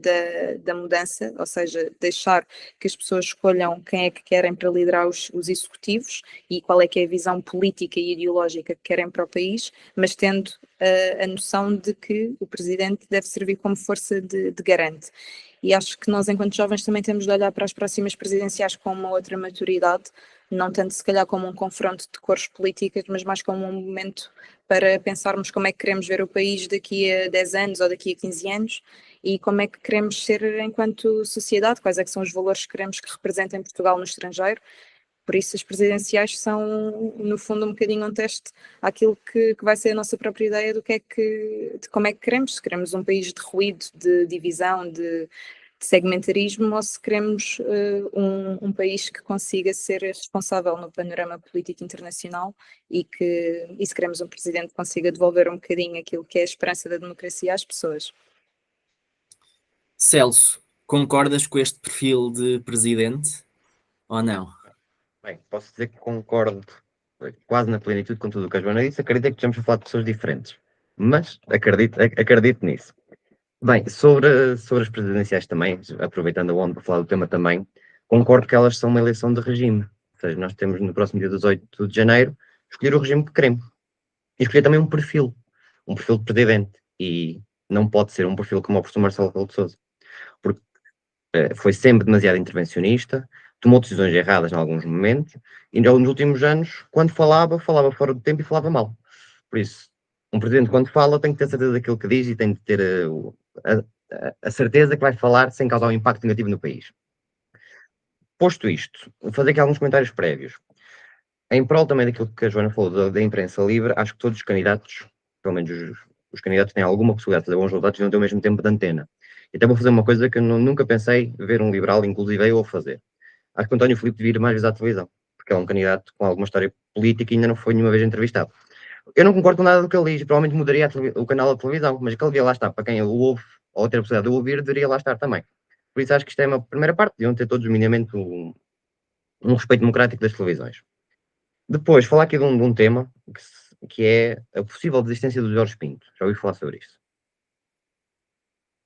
Speaker 4: da mudança, ou seja, deixar que as pessoas escolham quem é que querem para liderar os executivos e qual é que é a visão política e ideológica que querem para o país, mas tendo a noção de que o presidente deve servir como força de garante. E acho que nós, enquanto jovens, também temos de olhar para as próximas presidenciais com uma outra maturidade, não tanto se calhar como um confronto de cores políticas, mas mais como um momento para pensarmos como é que queremos ver o país daqui a 10 anos ou daqui a 15 anos e como é que queremos ser enquanto sociedade, quais é que são os valores que queremos que representem Portugal no estrangeiro. Por isso as presidenciais são, no fundo, um bocadinho um teste àquilo que vai ser a nossa própria ideia de como é que queremos, se queremos um país de ruído, de divisão, de segmentarismo, ou se queremos um país que consiga ser responsável no panorama político internacional e se queremos um presidente que consiga devolver um bocadinho aquilo que é a esperança da democracia às pessoas.
Speaker 1: Celso, concordas com este perfil de presidente ou não?
Speaker 5: Bem, posso dizer que concordo quase na plenitude com tudo o que a Joana disse. Acredito que estamos a falar de pessoas diferentes, mas acredito nisso. Bem, sobre as presidenciais também, aproveitando a onda para falar do tema também, concordo que elas são uma eleição de regime. Ou seja, nós temos no próximo dia 18 de janeiro escolher o regime que queremos. E escolher também um perfil de presidente. E não pode ser um perfil como o professor Marcelo Rebelo de Sousa. Porque foi sempre demasiado intervencionista, tomou decisões erradas em alguns momentos, e nos últimos anos, quando falava fora do tempo e falava mal. Por isso, um presidente, quando fala, tem que ter certeza daquilo que diz e tem que ter a certeza que vai falar sem causar um impacto negativo no país. Posto isto, vou fazer aqui alguns comentários prévios. Em prol também daquilo que a Joana falou da imprensa livre, acho que todos os candidatos, pelo menos os candidatos têm alguma possibilidade de fazer bons resultados e não têm o mesmo tempo de antena. Então vou fazer uma coisa que eu nunca pensei ver um liberal, inclusive eu, fazer. Acho que o António Filipe devia ir mais vezes à televisão, porque é um candidato com alguma história política e ainda não foi nenhuma vez entrevistado. Eu não concordo com nada do que ele diz, provavelmente mudaria o canal da televisão, mas que ele devia lá estar, para quem ele ouve, ou ter a possibilidade de ouvir, deveria lá estar também. Por isso acho que isto é uma primeira parte, deviam ter todos minimamente um respeito democrático das televisões. Depois, falar aqui de um tema, que é a possível desistência do Jorge Pinto. Já ouvi falar sobre isso.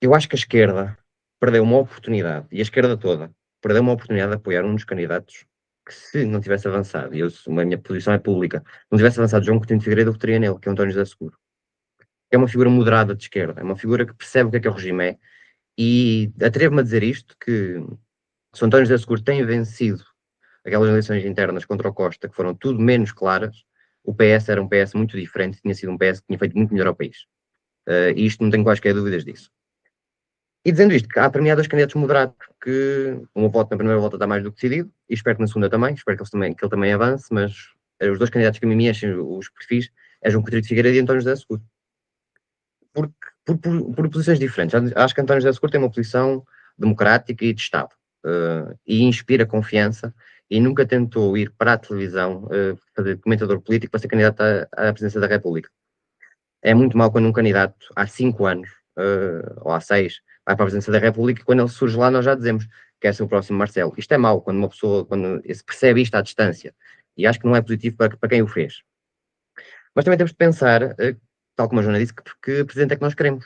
Speaker 5: Eu acho que a esquerda perdeu uma oportunidade, e a esquerda toda, perdeu uma oportunidade de apoiar um dos candidatos que, se não tivesse avançado, e a minha posição é pública, não tivesse avançado João Coutinho de Figueiredo, eu votaria nele, que é o António José Seguro. É uma figura moderada de esquerda, é uma figura que percebe o que é o regime é, e atrevo-me a dizer isto, que se o António José Seguro tem vencido aquelas eleições internas contra o Costa, que foram tudo menos claras, o PS era um PS muito diferente, tinha sido um PS que tinha feito muito melhor ao país. E isto não tenho quaisquer dúvidas disso. E dizendo isto, há para mim há dois candidatos moderados que o meu voto na primeira volta está mais do que decidido, e espero que na segunda também, espero que ele também avance, mas os dois candidatos que a mim me enchem os perfis é João Coutinho de Figueiredo e António José Seguro. Por posições diferentes. Acho que António José Seguro tem uma posição democrática e de Estado, e inspira confiança, e nunca tentou ir para a televisão fazer comentador político para ser candidato à presidência da República. É muito mau quando um candidato há 5 anos, ou há 6, vai para a presidência da República e quando ele surge lá nós já dizemos que é ser o próximo Marcelo. Isto é mau quando uma pessoa, quando se percebe isto à distância, e acho que não é positivo para quem o fez. Mas também temos de pensar, tal como a Joana disse, que presidente é que nós queremos.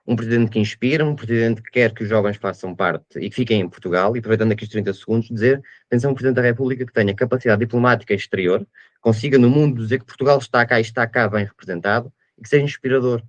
Speaker 5: Um presidente que inspira, um presidente que quer que os jovens façam parte e que fiquem em Portugal, e aproveitando aqui os 30 segundos, dizer, pensar um presidente da República que tenha capacidade diplomática exterior, consiga no mundo dizer que Portugal está cá e está cá bem representado e que seja inspirador.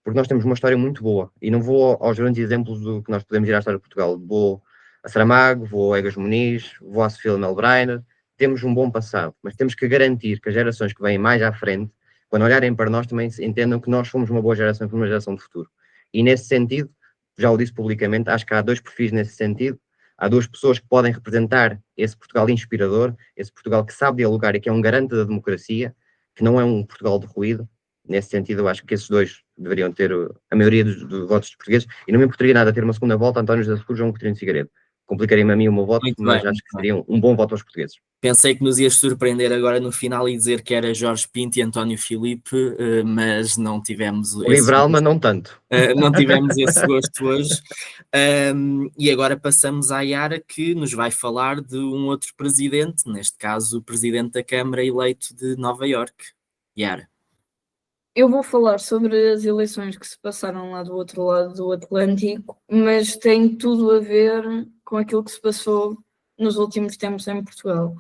Speaker 5: Porque nós temos uma história muito boa e não vou aos grandes exemplos do que nós podemos ir à história de Portugal. Vou a Saramago, vou a Egas Muniz, vou a Sofia Melbrenner. Temos um bom passado, mas temos que garantir que as gerações que vêm mais à frente, quando olharem para nós, também entendam que nós fomos uma boa geração, fomos uma geração de futuro. E nesse sentido, já o disse publicamente, acho que há 2 perfis nesse sentido. Há 2 pessoas que podem representar esse Portugal inspirador, esse Portugal que sabe dialogar e que é um garante da democracia, que não é um Portugal de ruído. Nesse sentido, eu acho que esses 2 deveriam ter a maioria dos votos dos portugueses, e não me importaria nada ter uma segunda volta, António José Seguro, João Coutinho de Figueiredo. Complicaria-me a mim o meu voto,
Speaker 1: Muito
Speaker 5: mas
Speaker 1: bem,
Speaker 5: acho que seria um bom voto aos portugueses.
Speaker 1: Pensei que nos ias surpreender agora no final e dizer que era Jorge Pinto e António Filipe, mas não tivemos
Speaker 5: Liberal, mas não tanto.
Speaker 1: Não tivemos esse gosto hoje. E agora passamos à Yara, que nos vai falar de um outro presidente, neste caso o presidente da Câmara eleito de Nova Iorque. Yara.
Speaker 2: Eu vou falar sobre as eleições que se passaram lá do outro lado do Atlântico, mas tem tudo a ver com aquilo que se passou nos últimos tempos em Portugal.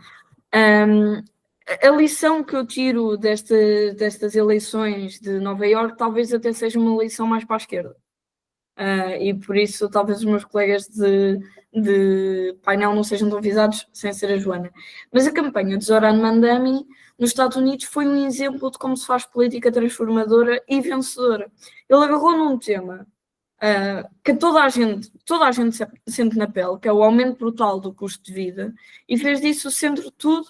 Speaker 2: A lição que eu tiro destas eleições de Nova Iorque talvez até seja uma lição mais para a esquerda. E por isso talvez os meus colegas de painel não sejam tão avisados sem ser a Joana. Mas a campanha de Zoran Mandami nos Estados Unidos foi um exemplo de como se faz política transformadora e vencedora. Ele agarrou num tema que toda a gente sente na pele, que é o aumento brutal do custo de vida, e fez disso o centro de tudo,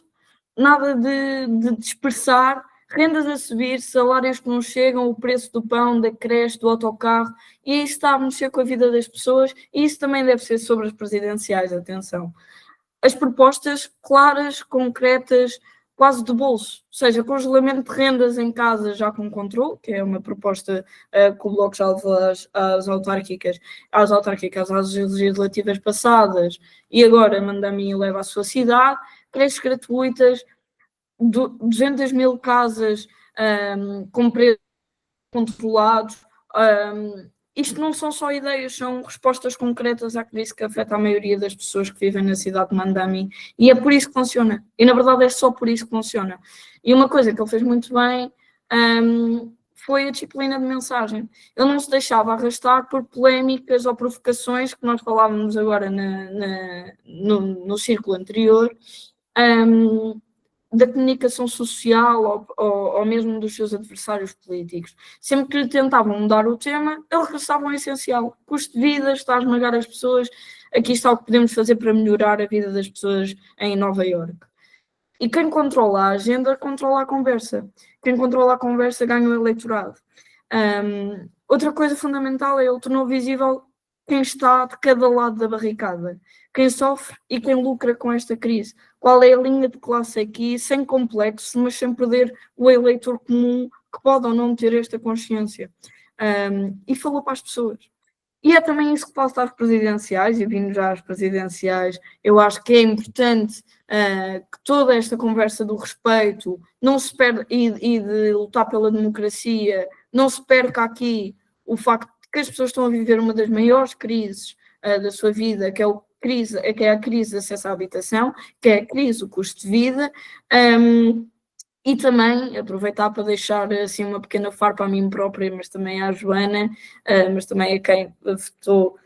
Speaker 2: nada de dispersar, rendas a subir, salários que não chegam, o preço do pão, da creche, do autocarro, e isso está a mexer com a vida das pessoas, e isso também deve ser sobre as presidenciais, atenção. As propostas claras, concretas, quase de bolso, ou seja, congelamento de rendas em casa já com controle, que é uma proposta que o Bloco já levou às autárquicas, às legislativas passadas, e agora Mandami leva à sua cidade, creches gratuitas, 200 mil casas com preços controlados. Isto não são só ideias, são respostas concretas à crise que afeta a maioria das pessoas que vivem na cidade de Mandami, e é por isso que funciona, e na verdade é só por isso que funciona. E uma coisa que ele fez muito bem foi a disciplina de mensagem. Ele não se deixava arrastar por polémicas ou provocações que nós falávamos agora no círculo anterior, da comunicação social ou mesmo dos seus adversários políticos. Sempre que lhe tentavam mudar o tema, ele regressava ao essencial. Custo de vida, está a esmagar as pessoas, aqui está o que podemos fazer para melhorar a vida das pessoas em Nova Iorque. E quem controla a agenda, controla a conversa. Quem controla a conversa ganha o eleitorado. Outra coisa fundamental é ele tornou visível quem está de cada lado da barricada, quem sofre e quem lucra com esta crise. Qual é a linha de classe aqui, sem complexo, mas sem perder o eleitor comum que pode ou não ter esta consciência. E falou para as pessoas. E é também isso que passa às presidenciais, e vindo já às presidenciais, eu acho que é importante que toda esta conversa do respeito não se perca, e de lutar pela democracia, não se perca aqui o facto de que as pessoas estão a viver uma das maiores crises da sua vida, que é a crise de acesso à habitação, que é a crise do custo de vida, e também aproveitar para deixar assim uma pequena farpa a mim própria, mas também à Joana, mas também a quem votou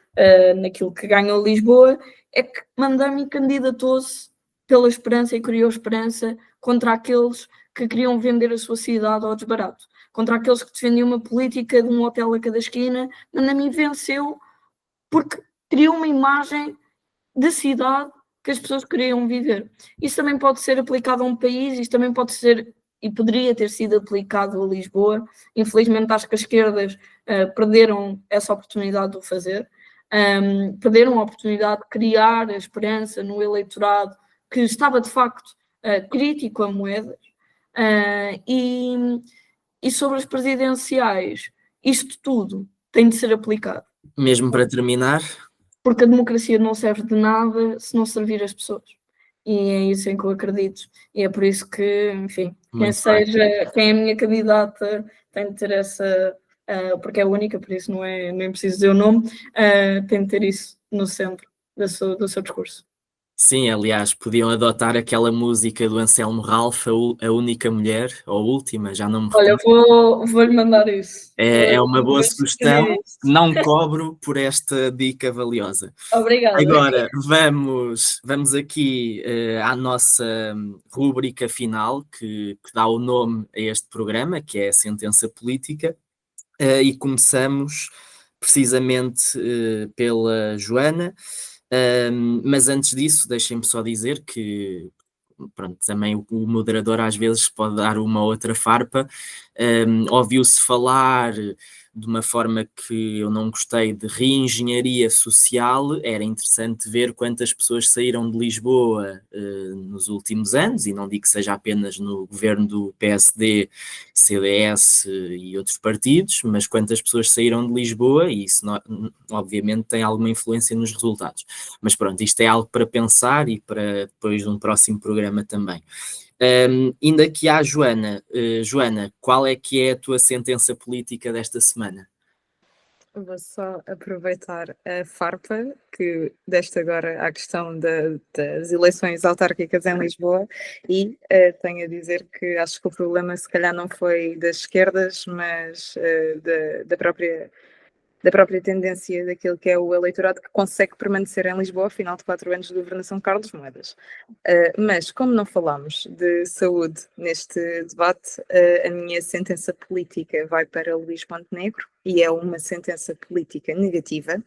Speaker 2: naquilo que ganhou Lisboa, é que Mandami candidatou-se pela esperança e criou esperança contra aqueles que queriam vender a sua cidade ao desbarato, contra aqueles que defendiam uma política de um hotel a cada esquina. Mandami venceu porque criou uma imagem de cidade que as pessoas queriam viver. Isso também pode ser aplicado a um país, isto também pode ser e poderia ter sido aplicado a Lisboa. Infelizmente acho que as esquerdas perderam essa oportunidade de o fazer, perderam a oportunidade de criar a esperança no eleitorado que estava de facto crítico a moedas, e sobre as presidenciais, isto tudo tem de ser aplicado.
Speaker 1: Mesmo para terminar,
Speaker 2: porque a democracia não serve de nada se não servir as pessoas. E é isso em que eu acredito. E é por isso que, enfim, quem é a minha candidata tem de ter essa, porque é única, por isso nem preciso dizer o nome, tem de ter isso no centro do seu discurso.
Speaker 1: Sim, aliás, podiam adotar aquela música do Anselmo Ralph, a única mulher, ou a última, já não me
Speaker 2: Olha,
Speaker 1: recordo.
Speaker 2: vou-lhe mandar isso.
Speaker 1: É uma boa
Speaker 2: Vou
Speaker 1: sugestão,
Speaker 2: sugerir isso.
Speaker 1: não cobro por esta dica valiosa.
Speaker 2: Obrigada.
Speaker 1: Agora, vamos aqui à nossa rúbrica final, que dá o nome a este programa, que é a Sentença Política, e começamos precisamente pela Joana. Mas antes disso, deixem-me só dizer que pronto, também o moderador às vezes pode dar uma outra farpa. Ouviu-se falar de uma forma que eu não gostei de reengenharia social. Era interessante ver quantas pessoas saíram de Lisboa nos últimos anos, e não digo que seja apenas no governo do PSD, CDS e outros partidos, mas quantas pessoas saíram de Lisboa, e isso obviamente tem alguma influência nos resultados. Mas pronto, isto é algo para pensar e para depois um próximo programa também. Ainda aqui à Joana. Joana, qual é que é a tua sentença política desta semana?
Speaker 4: Vou só aproveitar a farpa que deste agora à questão das eleições autárquicas em Lisboa e tenho a dizer que acho que o problema se calhar não foi das esquerdas, mas da própria tendência daquilo que é o eleitorado que consegue permanecer em Lisboa ao final de 4 anos de governação Carlos Moedas. Mas como não falámos de saúde neste debate, a minha sentença política vai para Luís Montenegro e é uma sentença política negativa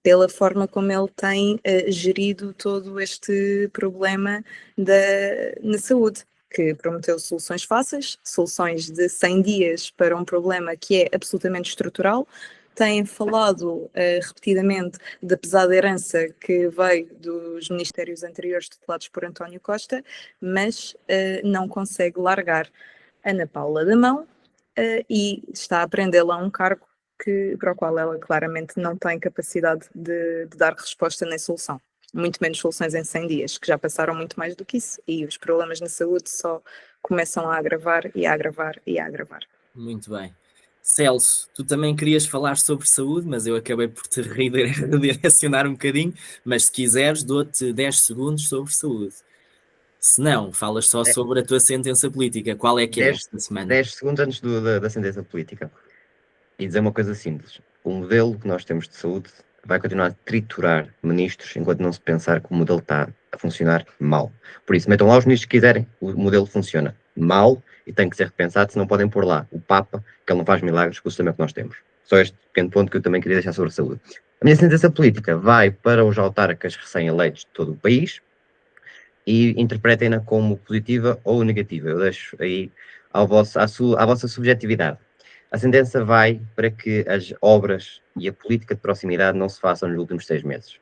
Speaker 4: pela forma como ele tem gerido todo este problema na saúde, que prometeu soluções fáceis, soluções de 100 dias para um problema que é absolutamente estrutural. Têm falado repetidamente da pesada herança que veio dos ministérios anteriores tutelados por António Costa, mas não consegue largar Ana Paula da mão e está a prendê-la a um cargo para o qual ela claramente não tem capacidade de dar resposta nem solução. Muito menos soluções em 100 dias, que já passaram muito mais do que isso, e os problemas na saúde só começam a agravar e a agravar e a agravar.
Speaker 1: Muito bem. Celso, tu também querias falar sobre saúde, mas eu acabei por te redirecionar um bocadinho, mas se quiseres dou-te 10 segundos sobre saúde. Se não, falas só sobre a tua sentença política. Qual é que é esta semana?
Speaker 5: 10 segundos antes da sentença política. E dizer uma coisa simples. O modelo que nós temos de saúde vai continuar a triturar ministros enquanto não se pensar que o modelo está a funcionar mal. Por isso, metam lá os ministros que quiserem, o modelo funciona mal e tem que ser repensado, se não podem pôr lá o Papa, que ele não faz milagres com o sistema que nós temos. Só este pequeno ponto que eu também queria deixar sobre a saúde. A minha sentença política vai para os autarcas recém-eleitos de todo o país e interpretem-na como positiva ou negativa. Eu deixo aí à vossa subjetividade. A sentença vai para que as obras e a política de proximidade não se façam nos últimos 6 meses.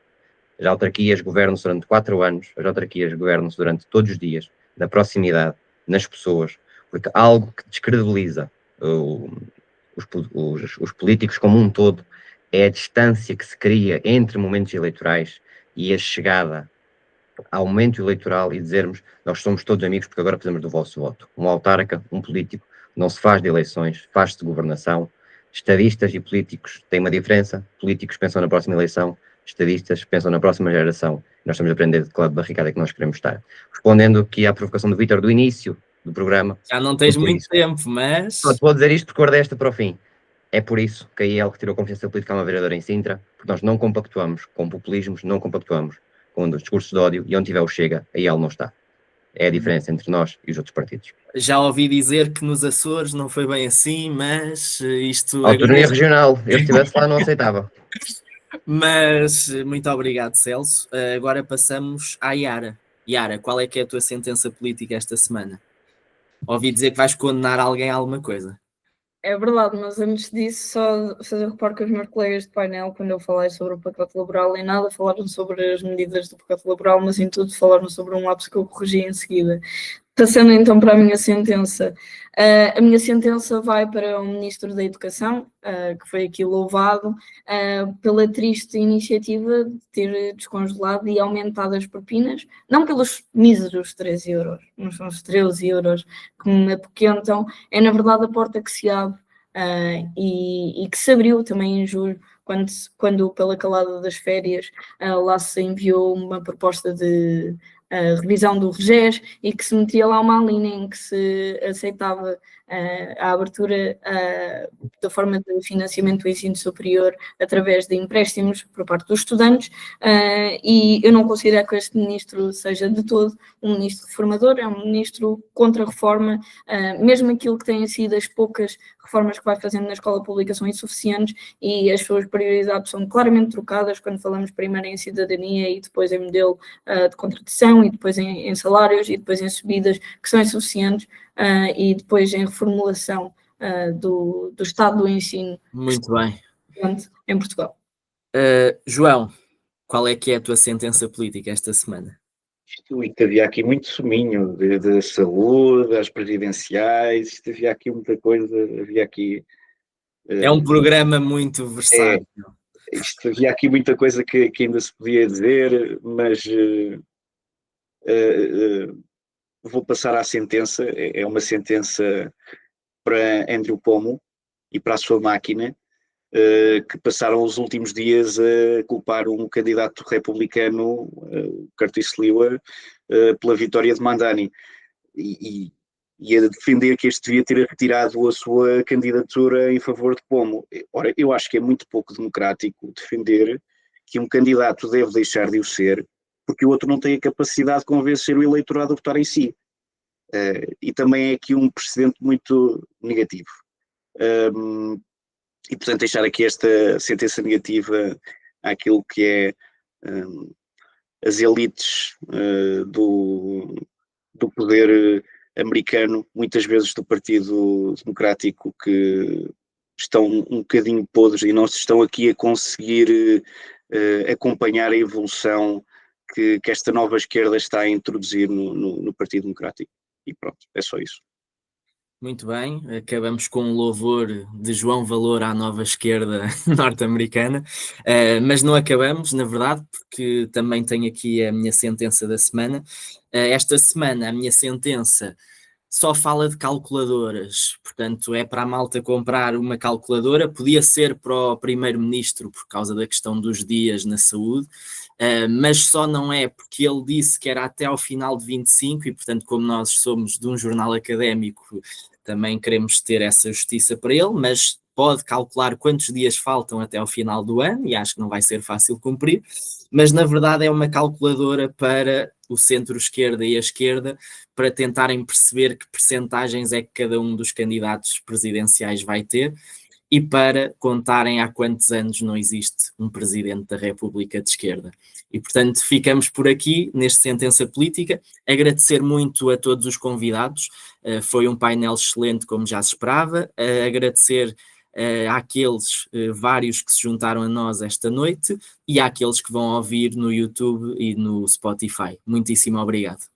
Speaker 5: As autarquias governam-se durante 4 anos, as autarquias governam-se durante todos os dias, na proximidade, nas pessoas, porque algo que descredibiliza os políticos como um todo é a distância que se cria entre momentos eleitorais e a chegada ao momento eleitoral e dizermos nós somos todos amigos porque agora precisamos do vosso voto. Um autarca, um político, não se faz de eleições, faz-se de governação. Estadistas e políticos têm uma diferença. Políticos pensam na próxima eleição, estadistas pensam na próxima geração. Nós estamos a aprender de que lado de barricada é que nós queremos estar. Respondendo aqui à provocação do Vítor do início do programa.
Speaker 1: Já não tens muito tempo, mas...
Speaker 5: Pronto, vou dizer isto porque guardei esta para o fim. É por isso que a IEL retirou a confiança política a uma vereadora em Sintra, porque nós não compactuamos com populismos, não compactuamos com os discursos de ódio, e onde tiver o Chega, a IEL não está. É a diferença entre nós e os outros partidos.
Speaker 1: Já ouvi dizer que nos Açores não foi bem assim, mas isto...
Speaker 5: Autonomia regional, eu se estivesse lá não aceitava.
Speaker 1: Mas muito obrigado, Celso. Agora passamos à Yara. Yara, qual é que é a tua sentença política esta semana? Ouvi dizer que vais condenar alguém a alguma coisa.
Speaker 2: É verdade, mas antes disso, só fazer reparo que os meus colegas de painel, quando eu falei sobre o pacote laboral, em nada falaram sobre as medidas do pacote laboral, mas em tudo falaram sobre um lapso que eu corrigi em seguida. Passando então para a minha sentença. A minha sentença vai para o Ministro da Educação, que foi aqui louvado, pela triste iniciativa de ter descongelado e aumentado as propinas, não pelos míseros 13 euros, mas são os 13 euros que me apoquentam, é na verdade a porta que se abre e que se abriu também em julho, quando pela calada das férias lá se enviou uma proposta de revisão do RGES e que se metia lá uma linha em que se aceitava a abertura da forma de financiamento do ensino superior através de empréstimos por parte dos estudantes, e eu não considero que este ministro seja de todo um ministro reformador, é um ministro contra a reforma, mesmo aquilo que tenha sido as poucas reformas que vai fazendo na escola pública são insuficientes e as suas prioridades são claramente trocadas quando falamos primeiro em cidadania e depois em modelo de contratação e depois em salários e depois em subidas que são insuficientes e depois em reformulação do estado do ensino.
Speaker 1: Muito bem.
Speaker 2: Em Portugal.
Speaker 1: João, qual é que é a tua sentença política esta semana?
Speaker 3: Isto havia aqui muito suminho de saúde, às presidenciais, isto havia aqui muita coisa, havia aqui...
Speaker 1: É um programa muito versátil.
Speaker 3: Havia aqui muita coisa que ainda se podia dizer, mas vou passar à sentença. É uma sentença para Andrew Cuomo e para a sua máquina, que passaram os últimos dias a culpar um candidato republicano, Curtis Sliwa, pela vitória de Mandani e a defender que este devia ter retirado a sua candidatura em favor de Cuomo. Ora, eu acho que é muito pouco democrático defender que um candidato deve deixar de o ser porque o outro não tem a capacidade de convencer o eleitorado a votar em si. E também é aqui um precedente muito negativo. E, portanto, deixar aqui esta sentença negativa àquilo que é as elites do poder americano, muitas vezes do Partido Democrático, que estão um bocadinho podres e não se estão aqui a conseguir acompanhar a evolução que esta nova esquerda está a introduzir no Partido Democrático. E pronto, é só isso.
Speaker 1: Muito bem, acabamos com um louvor de João Valor à nova esquerda norte-americana, mas não acabamos, na verdade, porque também tenho aqui a minha sentença da semana. Esta semana a minha sentença só fala de calculadoras, portanto é para a malta comprar uma calculadora, podia ser para o primeiro-ministro por causa da questão dos dias na saúde, mas só não é porque ele disse que era até ao final de 25 e portanto como nós somos de um jornal académico também queremos ter essa justiça para ele, mas pode calcular quantos dias faltam até ao final do ano e acho que não vai ser fácil cumprir, mas na verdade é uma calculadora para o centro-esquerda e a esquerda para tentarem perceber que percentagens é que cada um dos candidatos presidenciais vai ter e para contarem há quantos anos não existe um presidente da República de esquerda. E, portanto, ficamos por aqui neste Sentença Política. Agradecer muito a todos os convidados. Foi um painel excelente, como já se esperava. Agradecer àqueles vários que se juntaram a nós esta noite e àqueles que vão ouvir no YouTube e no Spotify. Muitíssimo obrigado.